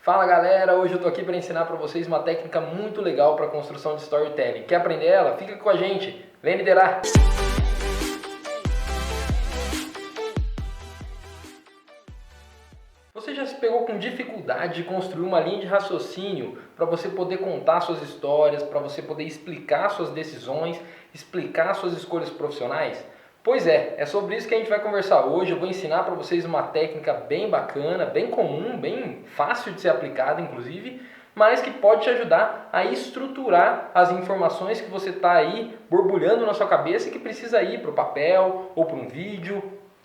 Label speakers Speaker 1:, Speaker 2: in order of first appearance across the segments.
Speaker 1: Fala galera, hoje eu tô aqui para ensinar para vocês uma técnica muito legal para construção de storytelling. Quer aprender ela? Fica com a gente, vem liderar! Você já se pegou com dificuldade de construir uma linha de raciocínio para você poder contar suas histórias, para você poder explicar suas decisões, explicar suas escolhas profissionais? Pois é sobre isso que a gente vai conversar hoje. Eu vou ensinar para vocês uma técnica bem bacana, bem comum, bem fácil de ser aplicada inclusive, mas que pode te ajudar a estruturar as informações que você está aí borbulhando na sua cabeça e que precisa ir para o papel ou para um vídeo.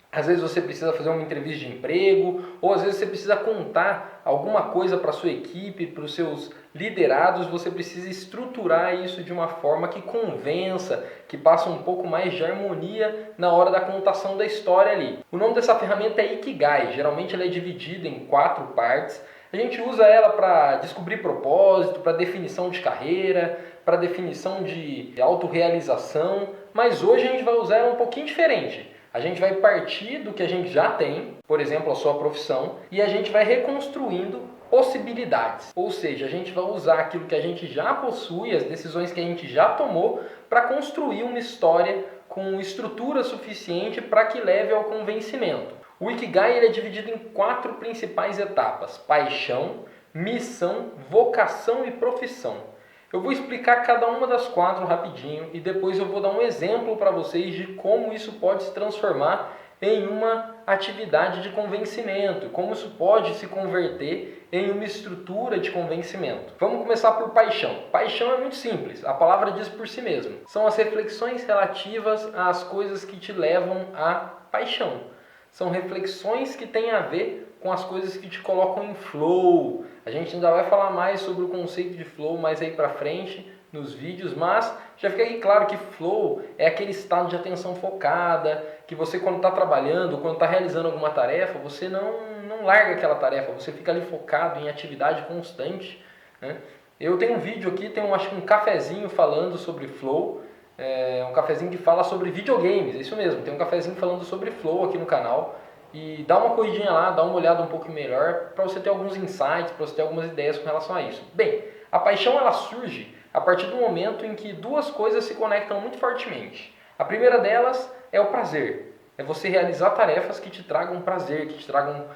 Speaker 1: Às vezes você precisa fazer uma entrevista de emprego, ou às vezes você precisa contar alguma coisa para a sua equipe, para os seus liderados. Você precisa estruturar isso de uma forma que convença, que passe um pouco mais de harmonia na hora da contação da história ali. O nome dessa ferramenta é Ikigai, geralmente ela é dividida em 4 partes. A gente usa ela para descobrir propósito, para definição de carreira, para definição de autorrealização, mas hoje a gente vai usar ela um pouquinho diferente. A gente vai partir do que a gente já tem, por exemplo, a sua profissão, e a gente vai reconstruindo possibilidades. Ou seja, a gente vai usar aquilo que a gente já possui, as decisões que a gente já tomou, para construir uma história com estrutura suficiente para que leve ao convencimento. O Ikigai ele é dividido em 4 principais etapas: paixão, missão, vocação e profissão. Eu vou explicar cada uma das 4 rapidinho e depois eu vou dar um exemplo para vocês de como isso pode se transformar em uma atividade de convencimento, como isso pode se converter em uma estrutura de convencimento. Vamos começar por paixão. Paixão é muito simples, a palavra diz por si mesma. São as reflexões relativas às coisas que te levam à paixão. São reflexões que têm a ver com as coisas que te colocam em flow. A gente ainda vai falar mais sobre o conceito de flow mais aí pra frente nos vídeos, mas já fica aqui claro que flow é aquele estado de atenção focada, que você quando está trabalhando, quando está realizando alguma tarefa, você não larga aquela tarefa, você fica ali focado em atividade constante, né? Eu tenho um vídeo aqui, acho que um cafezinho falando sobre flow, um cafezinho que fala sobre videogames, é isso mesmo, tem um cafezinho falando sobre flow aqui no canal. E dá uma corridinha lá, dá uma olhada um pouco melhor para você ter alguns insights, para você ter algumas ideias com relação a isso. Bem, a paixão ela surge a partir do momento em que 2 coisas se conectam muito fortemente. A primeira delas é o prazer. É você realizar tarefas que te tragam prazer, que te tragam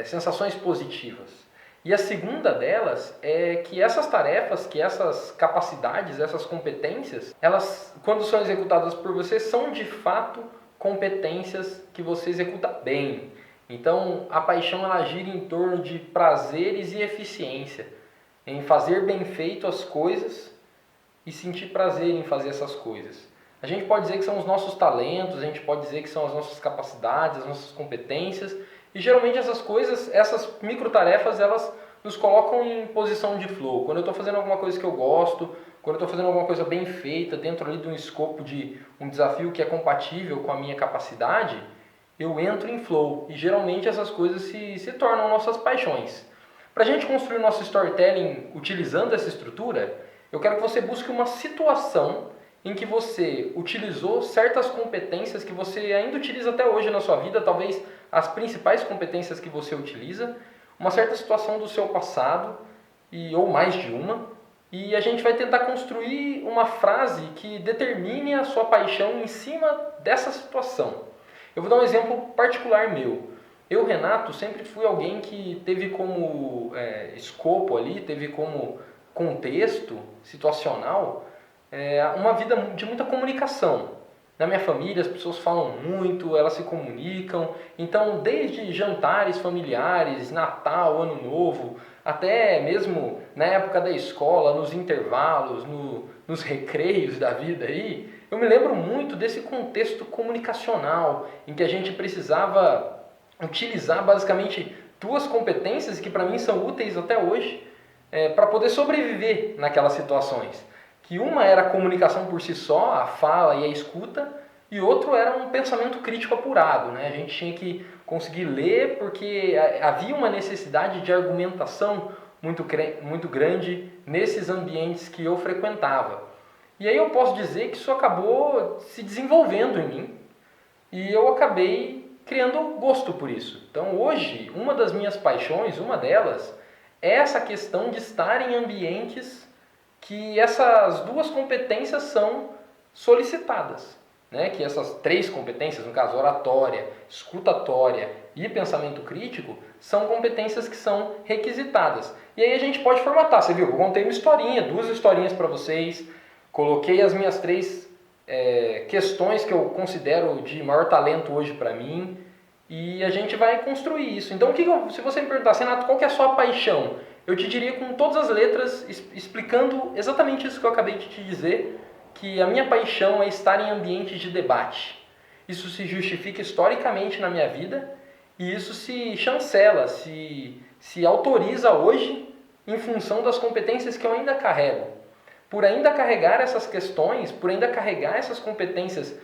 Speaker 1: sensações positivas. E a segunda delas é que essas tarefas, que essas capacidades, essas competências, elas, quando são executadas por você, são de fato competências que você executa bem. Então, a paixão ela gira em torno de prazeres e eficiência, em fazer bem feito as coisas e sentir prazer em fazer essas coisas. A gente pode dizer que são os nossos talentos, a gente pode dizer que são as nossas capacidades, as nossas competências, e geralmente essas coisas, essas microtarefas, elas nos colocam em posição de flow. Quando eu estou fazendo alguma coisa que eu gosto, quando eu estou fazendo alguma coisa bem feita, dentro ali de um escopo de um desafio que é compatível com a minha capacidade, eu entro em flow. E geralmente essas coisas se tornam nossas paixões. Para a gente construir nosso storytelling utilizando essa estrutura, eu quero que você busque uma situação em que você utilizou certas competências que você ainda utiliza até hoje na sua vida, talvez as principais competências que você utiliza, uma certa situação do seu passado, ou mais de uma, e a gente vai tentar construir uma frase que determine a sua paixão em cima dessa situação. Eu vou dar um exemplo particular meu. Eu, Renato, sempre fui alguém que teve como escopo ali, teve como contexto situacional, uma vida de muita comunicação. Na minha família as pessoas falam muito, elas se comunicam, então desde jantares familiares, Natal, Ano Novo, até mesmo na época da escola, nos intervalos, nos recreios da vida aí, eu me lembro muito desse contexto comunicacional, em que a gente precisava utilizar basicamente 2 competências que para mim são úteis até hoje, para poder sobreviver naquelas situações. Que uma era a comunicação por si só, a fala e a escuta, e outro era um pensamento crítico apurado, né? A gente tinha que conseguir ler porque havia uma necessidade de argumentação muito grande nesses ambientes que eu frequentava. E aí eu posso dizer que isso acabou se desenvolvendo em mim e eu acabei criando gosto por isso. Então hoje, uma das minhas paixões, uma delas, é essa questão de estar em ambientes que essas duas competências são solicitadas, né? Que essas três competências, no caso oratória, escutatória e pensamento crítico, são competências que são requisitadas. E aí a gente pode formatar, você viu? Eu contei uma historinha, 2 historinhas para vocês, coloquei as minhas 3 questões que eu considero de maior talento hoje para mim, e a gente vai construir isso. Então, se você me perguntar, Renato, qual que é a sua paixão? Eu te diria com todas as letras, explicando exatamente isso que eu acabei de te dizer, que a minha paixão é estar em ambientes de debate. Isso se justifica historicamente na minha vida e isso se chancela, se autoriza hoje em função das competências que eu ainda carrego. Por ainda carregar essas questões, por ainda carregar essas competências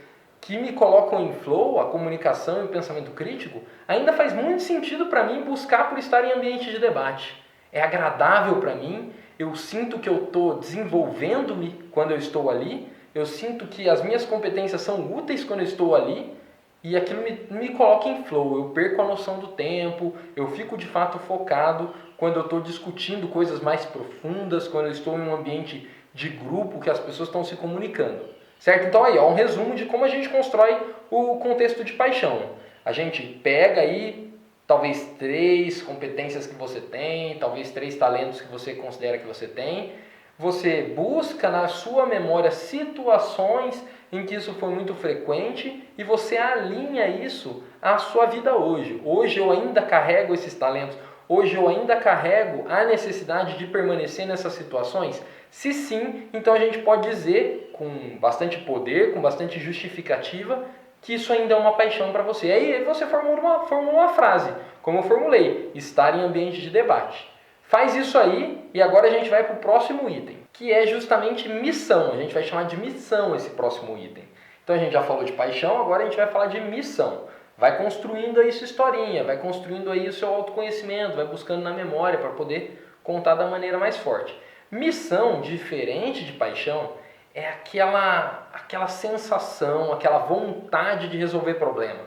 Speaker 1: que me colocam em flow, a comunicação e o pensamento crítico, ainda faz muito sentido para mim buscar por estar em ambiente de debate. É agradável para mim, eu sinto que eu estou desenvolvendo-me quando eu estou ali, eu sinto que as minhas competências são úteis quando eu estou ali, e aquilo me coloca em flow, eu perco a noção do tempo, eu fico de fato focado quando eu estou discutindo coisas mais profundas, quando eu estou em um ambiente de grupo que as pessoas estão se comunicando. Certo? Então aí, ó, um resumo de como a gente constrói o contexto de paixão. A gente pega aí talvez 3 competências que você tem, talvez 3 talentos que você considera que você tem. Você busca na sua memória situações em que isso foi muito frequente e você alinha isso à sua vida hoje. Hoje eu ainda carrego esses talentos, hoje eu ainda carrego a necessidade de permanecer nessas situações? Se sim, então a gente pode dizer com bastante poder, com bastante justificativa, que isso ainda é uma paixão para você. Aí você formula uma frase, como eu formulei, estar em ambiente de debate. Faz isso aí e agora a gente vai para o próximo item, que é justamente missão. A gente vai chamar de missão esse próximo item. Então a gente já falou de paixão, agora a gente vai falar de missão. Vai construindo aí sua historinha, vai construindo aí o seu autoconhecimento, vai buscando na memória para poder contar da maneira mais forte. Missão, diferente de paixão, é aquela sensação, aquela vontade de resolver problema.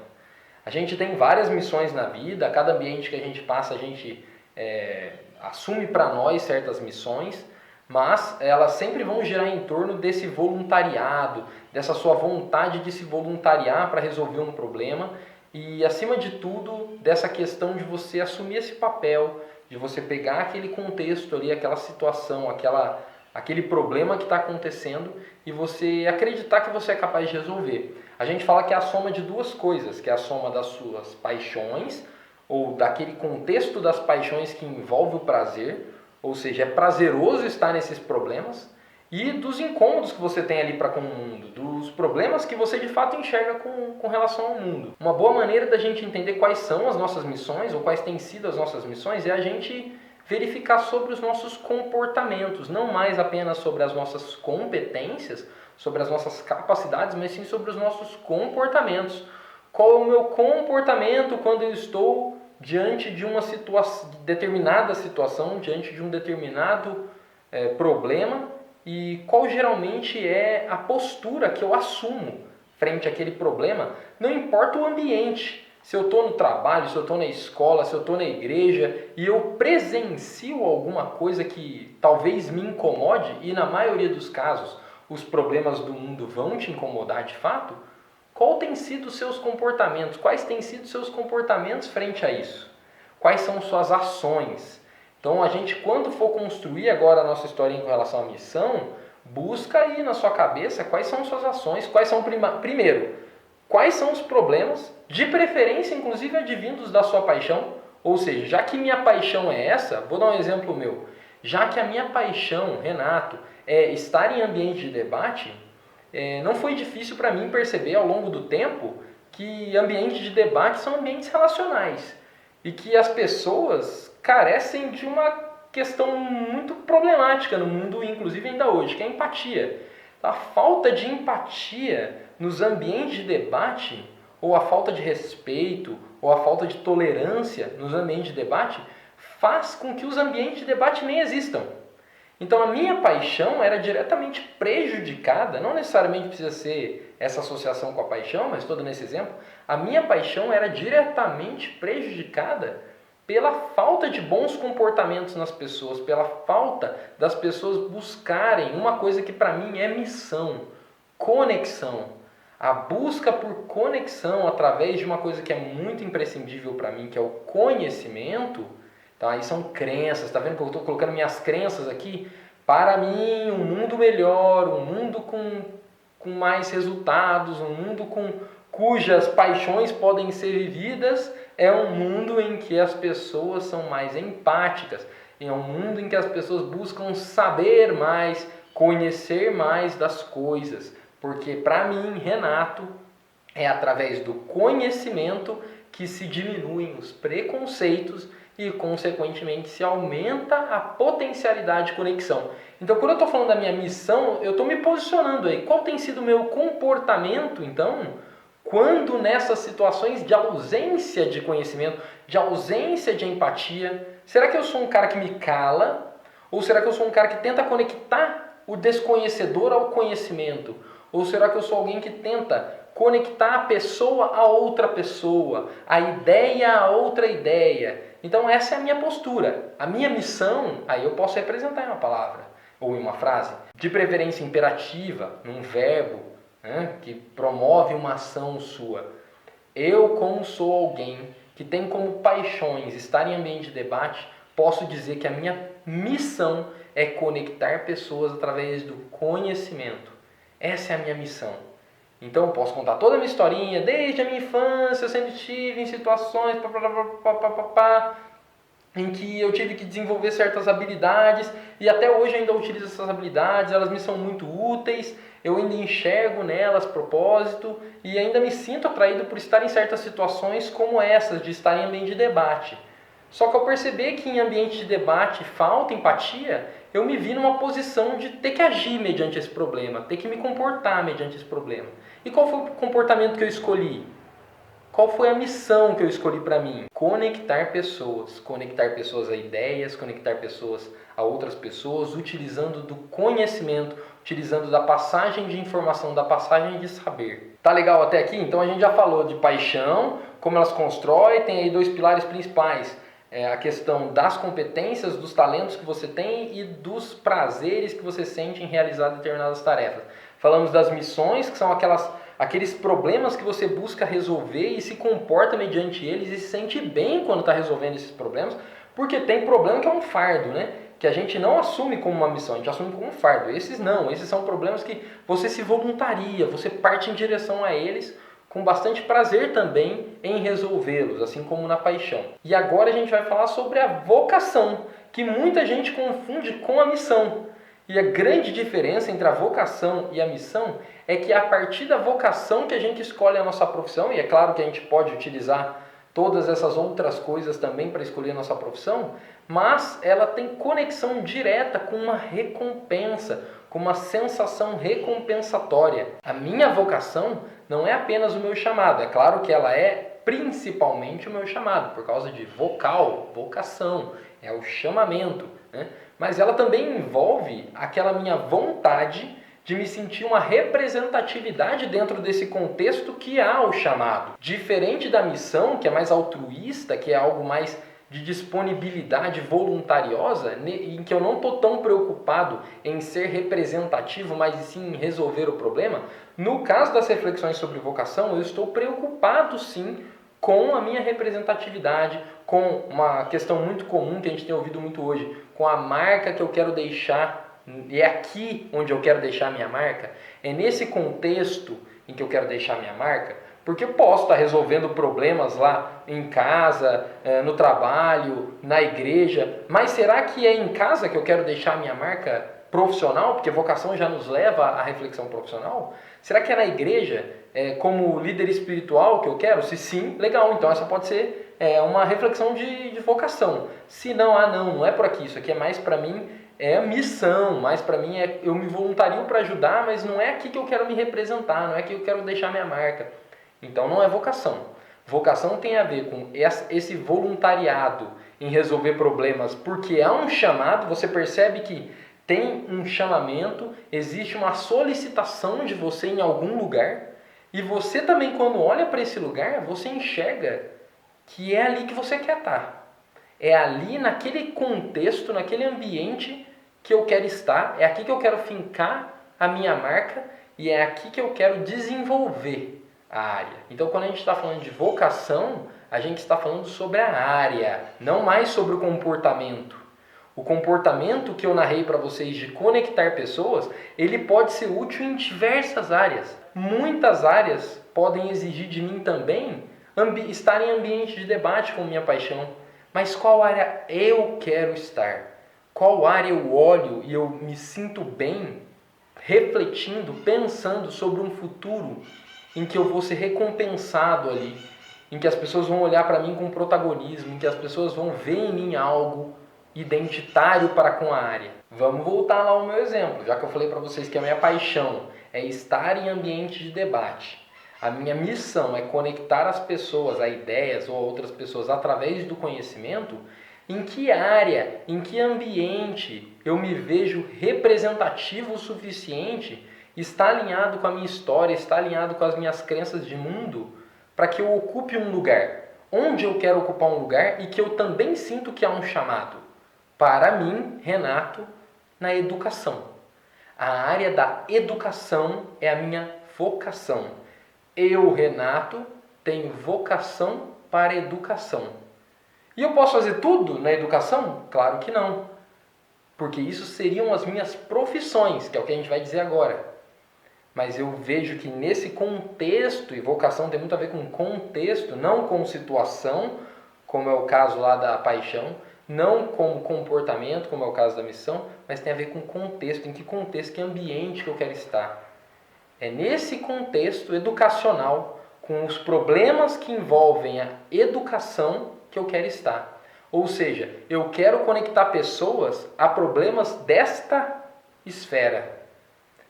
Speaker 1: A gente tem várias missões na vida, a cada ambiente que a gente passa, a gente assume para nós certas missões, mas elas sempre vão girar em torno desse voluntariado, dessa sua vontade de se voluntariar para resolver um problema e, acima de tudo, dessa questão de você assumir esse papel, de você pegar aquele contexto ali, aquela situação, aquele problema que está acontecendo e você acreditar que você é capaz de resolver. A gente fala que é a soma de 2 coisas, que é a soma das suas paixões, ou daquele contexto das paixões que envolve o prazer, ou seja, é prazeroso estar nesses problemas, e dos incômodos que você tem ali para com o mundo, dos problemas que você de fato enxerga com relação ao mundo. Uma boa maneira da gente entender quais são as nossas missões, ou quais têm sido as nossas missões, é a gente verificar sobre os nossos comportamentos, não mais apenas sobre as nossas competências, sobre as nossas capacidades, mas sim sobre os nossos comportamentos. Qual é o meu comportamento quando eu estou diante de uma determinada situação, diante de um determinado problema, e qual geralmente é a postura que eu assumo frente àquele problema, não importa o ambiente. Se eu estou no trabalho, se eu estou na escola, se eu estou na igreja e eu presencio alguma coisa que talvez me incomode, e na maioria dos casos os problemas do mundo vão te incomodar de fato, qual tem sido os seus comportamentos? Quais têm sido os seus comportamentos frente a isso? Quais são suas ações? Então a gente, quando for construir agora a nossa historinha com relação à missão, busca aí na sua cabeça quais são suas ações, quais são, primeiro, quais são os problemas, de preferência inclusive advindos da sua paixão, ou seja, já que minha paixão é essa, vou dar um exemplo meu, já que a minha paixão, Renato, é estar em ambiente de debate, não foi difícil para mim perceber ao longo do tempo que ambientes de debate são ambientes relacionais e que as pessoas carecem de uma questão muito problemática no mundo, inclusive ainda hoje, que é a empatia. A falta de empatia nos ambientes de debate, ou a falta de respeito, ou a falta de tolerância nos ambientes de debate, faz com que os ambientes de debate nem existam. Então a minha paixão era diretamente prejudicada, não necessariamente precisa ser essa associação com a paixão, mas estou dando esse exemplo, a minha paixão era diretamente prejudicada pela falta de bons comportamentos nas pessoas, pela falta das pessoas buscarem uma coisa que para mim é missão, conexão. A busca por conexão através de uma coisa que é muito imprescindível para mim, que é o conhecimento. Tá? Aí são crenças, tá vendo que eu estou colocando minhas crenças aqui? Para mim, um mundo melhor, um mundo com mais resultados, um mundo cujas paixões podem ser vividas, é um mundo em que as pessoas são mais empáticas, é um mundo em que as pessoas buscam saber mais, conhecer mais das coisas. Porque para mim, Renato, é através do conhecimento que se diminuem os preconceitos e, consequentemente, se aumenta a potencialidade de conexão. Então, quando eu estou falando da minha missão, eu estou me posicionando aí. Qual tem sido o meu comportamento, então, quando nessas situações de ausência de conhecimento, de ausência de empatia? Será que eu sou um cara que me cala? Ou será que eu sou um cara que tenta conectar o desconhecedor ao conhecimento? Ou será que eu sou alguém que tenta conectar a pessoa a outra pessoa, a ideia a outra ideia? Então essa é a minha postura. A minha missão, aí eu posso representar em uma palavra ou em uma frase, de preferência imperativa, num verbo, né, que promove uma ação sua. Eu, como sou alguém que tem como paixões estar em ambiente de debate, posso dizer que a minha missão é conectar pessoas através do conhecimento. Essa é a minha missão. Então eu posso contar toda a minha historinha, desde a minha infância eu sempre estive em situações em que eu tive que desenvolver certas habilidades e até hoje eu ainda utilizo essas habilidades, elas me são muito úteis, eu ainda enxergo nelas propósito e ainda me sinto atraído por estar em certas situações como essas, de estar em ambiente de debate. Só que ao perceber que em ambiente de debate falta empatia, eu me vi numa posição de ter que agir mediante esse problema, ter que me comportar mediante esse problema. E qual foi o comportamento que eu escolhi? Qual foi a missão que eu escolhi para mim? Conectar pessoas a ideias, conectar pessoas a outras pessoas, utilizando do conhecimento, utilizando da passagem de informação, da passagem de saber. Tá legal até aqui? Então a gente já falou de paixão, como elas constroem, tem aí 2 pilares principais. A questão das competências, dos talentos que você tem e dos prazeres que você sente em realizar determinadas tarefas. Falamos das missões, que são aqueles problemas que você busca resolver e se comporta mediante eles e se sente bem quando está resolvendo esses problemas, porque tem problema que é um fardo, né? Que a gente não assume como uma missão, a gente assume como um fardo. Esses não, esses são problemas que você se voluntaria, você parte em direção a eles com bastante prazer também em resolvê-los, assim como na paixão. E agora a gente vai falar sobre a vocação, que muita gente confunde com a missão. E a grande diferença entre a vocação e a missão é que é a partir da vocação que a gente escolhe a nossa profissão, e é claro que a gente pode utilizar todas essas outras coisas também para escolher a nossa profissão, mas ela tem conexão direta com uma recompensa, com uma sensação recompensatória. A minha vocação não é apenas o meu chamado, é claro que ela é principalmente o meu chamado, por causa de vocação, é o chamamento, né? Mas ela também envolve aquela minha vontade de me sentir uma representatividade dentro desse contexto que há o chamado. Diferente da missão, que é mais altruísta, que é algo mais de disponibilidade voluntariosa, em que eu não estou tão preocupado em ser representativo, mas sim em resolver o problema. No caso das reflexões sobre vocação, eu estou preocupado sim com a minha representatividade, com uma questão muito comum que a gente tem ouvido muito hoje, com a marca que eu quero deixar, e é aqui onde eu quero deixar a minha marca, é nesse contexto em que eu quero deixar a minha marca, porque eu posso estar resolvendo problemas lá em casa, no trabalho, na igreja, mas será que é em casa que eu quero deixar a minha marca profissional? Porque vocação já nos leva à reflexão profissional. Será que é na igreja, como líder espiritual que eu quero? Se sim, legal, então essa pode ser uma reflexão de vocação. Se não, não é por aqui, isso aqui é mais para mim, é missão, mais para mim eu me voluntario para ajudar, mas não é aqui que eu quero me representar, não é aqui que eu quero deixar minha marca. Então não é vocação. Vocação tem a ver com esse voluntariado em resolver problemas, porque há um chamado, você percebe que tem um chamamento, existe uma solicitação de você em algum lugar, e você também, quando olha para esse lugar, você enxerga que é ali que você quer estar. É ali naquele contexto, naquele ambiente que eu quero estar, é aqui que eu quero fincar a minha marca e é aqui que eu quero desenvolver a área. Então, quando a gente está falando de vocação, a gente está falando sobre a área, não mais sobre o comportamento. O comportamento que eu narrei para vocês de conectar pessoas, ele pode ser útil em diversas áreas. Muitas áreas podem exigir de mim também estar em ambiente de debate com minha paixão. Mas qual área eu quero estar? Qual área eu olho e eu me sinto bem refletindo, pensando sobre um futuro em que eu vou ser recompensado ali, em que as pessoas vão olhar para mim com protagonismo, em que as pessoas vão ver em mim algo identitário para com a área. Vamos voltar lá ao meu exemplo, já que eu falei para vocês que a minha paixão é estar em ambiente de debate. A minha missão é conectar as pessoas a ideias ou a outras pessoas através do conhecimento. Em que área, em que ambiente eu me vejo representativo o suficiente, está alinhado com a minha história, está alinhado com as minhas crenças de mundo, para que eu ocupe um lugar, onde eu quero ocupar um lugar e que eu também sinto que há um chamado. Para mim, Renato, na educação. A área da educação é a minha vocação. Eu, Renato, tenho vocação para a educação. E eu posso fazer tudo na educação? Claro que não. Porque isso seriam as minhas profissões, que é o que a gente vai dizer agora. Mas eu vejo que nesse contexto, e vocação tem muito a ver com contexto, não com situação, como é o caso lá da paixão, não com comportamento, como é o caso da missão, mas tem a ver com contexto, em que contexto, que ambiente que eu quero estar. É nesse contexto educacional, com os problemas que envolvem a educação, que eu quero estar. Ou seja, eu quero conectar pessoas a problemas desta esfera.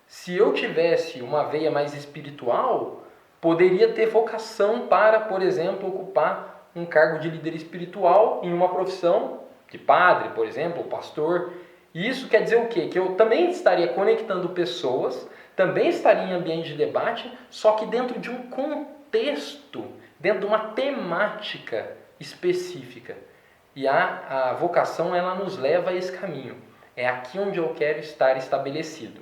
Speaker 1: Se eu tivesse uma veia mais espiritual, poderia ter vocação para, por exemplo, ocupar um cargo de líder espiritual em uma profissão de padre, por exemplo, ou pastor. E isso quer dizer o quê? Que eu também estaria conectando pessoas, também estaria em ambiente de debate, só que dentro de um contexto, dentro de uma temática específica. E a vocação, ela nos leva a esse caminho. É aqui onde eu quero estar estabelecido.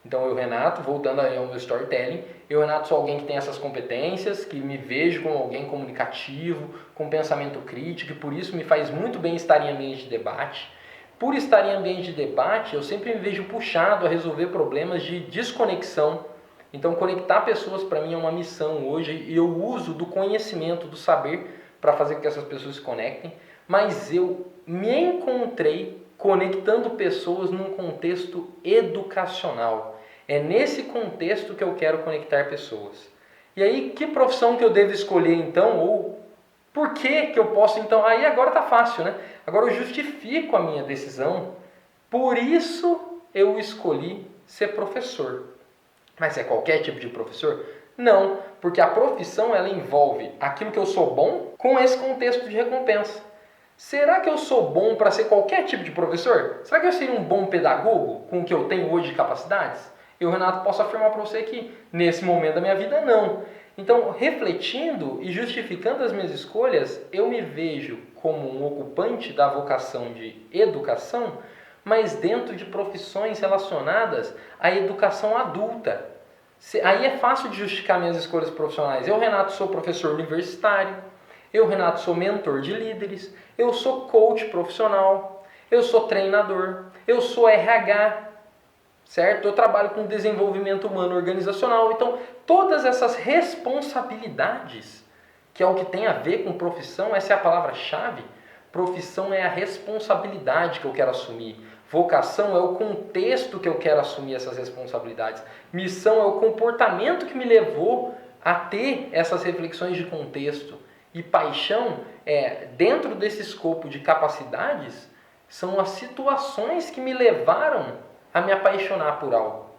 Speaker 1: Então eu, Renato, voltando ao meu storytelling, eu, Renato, sou alguém que tem essas competências, que me vejo como alguém comunicativo, com pensamento crítico, e por isso me faz muito bem estar em ambiente de debate. Por estar em ambiente de debate, eu sempre me vejo puxado a resolver problemas de desconexão. Então conectar pessoas para mim é uma missão hoje, e eu uso do conhecimento, do saber, para fazer com que essas pessoas se conectem. Mas eu me encontrei conectando pessoas num contexto educacional. É nesse contexto que eu quero conectar pessoas. E aí, que profissão que eu devo escolher então? Ou por que eu posso então... Aí agora está fácil, né? Agora eu justifico a minha decisão. Por isso eu escolhi ser professor. Mas é qualquer tipo de professor? Não, porque a profissão ela envolve aquilo que eu sou bom com esse contexto de recompensa. Será que eu sou bom para ser qualquer tipo de professor? Será que eu seria um bom pedagogo com o que eu tenho hoje de capacidades? Eu, Renato, posso afirmar para você que nesse momento da minha vida não. Então, refletindo e justificando as minhas escolhas, eu me vejo como um ocupante da vocação de educação, mas dentro de profissões relacionadas à educação adulta. Aí é fácil de justificar minhas escolhas profissionais. Eu, Renato, sou professor universitário. Eu, Renato, sou mentor de líderes. Eu sou coach profissional. Eu sou treinador. Eu sou RH. Certo? Eu trabalho com desenvolvimento humano organizacional. Então, todas essas responsabilidades, que é o que tem a ver com profissão, essa é a palavra-chave. Profissão é a responsabilidade que eu quero assumir. Vocação é o contexto que eu quero assumir essas responsabilidades. Missão é o comportamento que me levou a ter essas reflexões de contexto. E paixão é, dentro desse escopo de capacidades, são as situações que me levaram a me apaixonar por algo.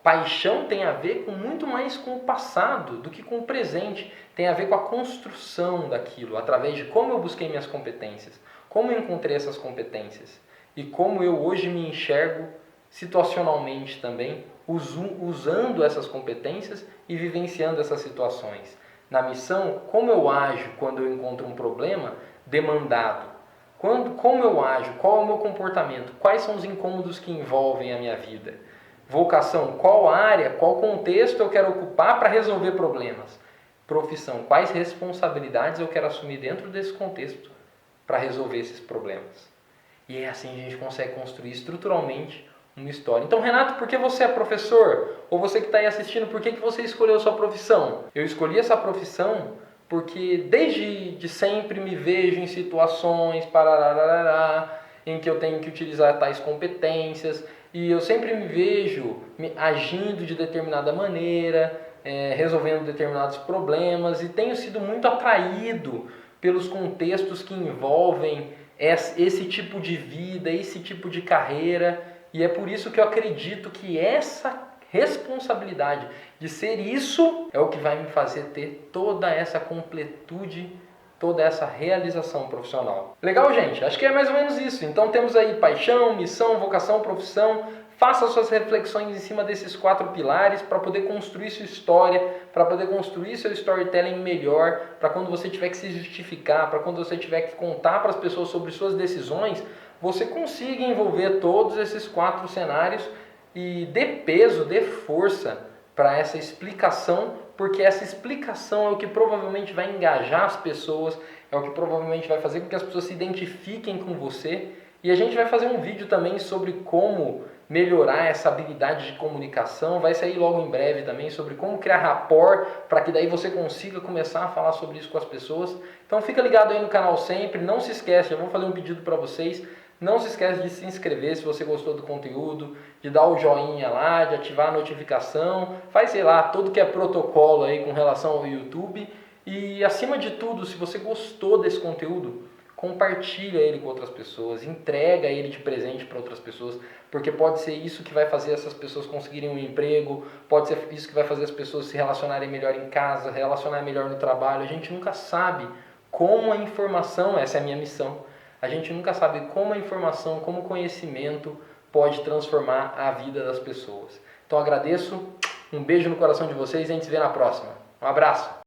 Speaker 1: Paixão tem a ver com muito mais com o passado do que com o presente. Tem a ver com a construção daquilo, através de como eu busquei minhas competências, como eu encontrei essas competências e como eu hoje me enxergo situacionalmente também, usando essas competências e vivenciando essas situações. Na missão, como eu ajo quando eu encontro um problema demandado? Como eu ajo? Qual é o meu comportamento? Quais são os incômodos que envolvem a minha vida? Vocação, qual área, qual contexto eu quero ocupar para resolver problemas? Profissão, quais responsabilidades eu quero assumir dentro desse contexto para resolver esses problemas? E é assim que a gente consegue construir estruturalmente uma história. Então, Renato, por que você é professor? Ou você que está aí assistindo, por que você escolheu sua profissão? Eu escolhi essa profissão porque desde de sempre me vejo em situações em que eu tenho que utilizar tais competências e eu sempre me vejo agindo de determinada maneira, resolvendo determinados problemas e tenho sido muito atraído pelos contextos que envolvem esse tipo de vida, esse tipo de carreira, e é por isso que eu acredito que essa responsabilidade de ser isso é o que vai me fazer ter toda essa completude, toda essa realização profissional. Legal, gente? Acho que é mais ou menos isso. Então temos aí paixão, missão, vocação, profissão. Faça suas reflexões em cima desses 4 pilares para poder construir sua história, para poder construir seu storytelling melhor, para quando você tiver que se justificar, para quando você tiver que contar para as pessoas sobre suas decisões, você consiga envolver todos esses 4 cenários e dê peso, dê força para essa explicação, porque essa explicação é o que provavelmente vai engajar as pessoas, é o que provavelmente vai fazer com que as pessoas se identifiquem com você. E a gente vai fazer um vídeo também sobre como melhorar essa habilidade de comunicação, vai sair logo em breve também sobre como criar rapport, para que daí você consiga começar a falar sobre isso com as pessoas. Então fica ligado aí no canal sempre, não se esquece, já vou fazer um pedido para vocês, não se esquece de se inscrever se você gostou do conteúdo, de dar o joinha lá, de ativar a notificação, faz sei lá, tudo que é protocolo aí com relação ao YouTube. E acima de tudo, se você gostou desse conteúdo, compartilha ele com outras pessoas, entrega ele de presente para outras pessoas, porque pode ser isso que vai fazer essas pessoas conseguirem um emprego, pode ser isso que vai fazer as pessoas se relacionarem melhor em casa, relacionarem melhor no trabalho. A gente nunca sabe como a informação, essa é a minha missão, a gente nunca sabe como a informação, como o conhecimento pode transformar a vida das pessoas. Então agradeço, um beijo no coração de vocês e a gente se vê na próxima. Um abraço!